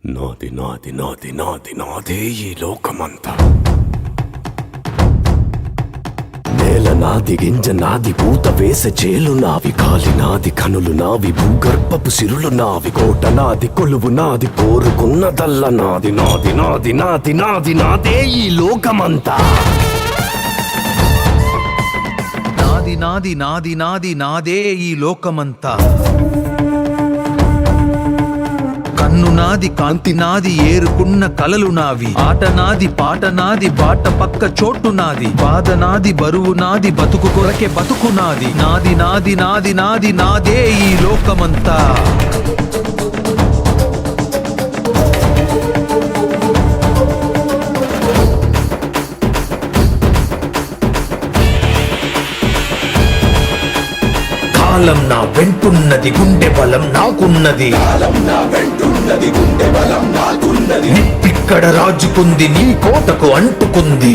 నాది నాది నాది నాది నాదే ఈ లోకమంతా. నేల నాది, గింజ నాది, పూత వేసే చేలు నావి, కాలి నాది, కనులు నావి, భూగర్భపు సిరులు నావి, కోట నాది, కొలువు నాది, కోరుకున్నదల్ల నాది. నాది నాది నాది నాది నాదే ఈ లోకమంతా. నాది నాది నాది నాది నాదే ఈ లోకమంతా. కన్ను నాది, కాంతి నాది, ఏరుకున్న కలలు నావి, ఆట నాది, పాట నాది, బాట పక్క చోటు నాది, బాధ నాది, బరువు నాది, బతుకు కొరకే బతుకు నాది. నాది నాది నాది నాది నాదే ఈ లోకమంతా. కాలం నా వెంటున్నది, గుండె బలం నాకున్నది. నిప్పిక్కడ రాజుకుంది, నీ కోటకు అంటుకుంది.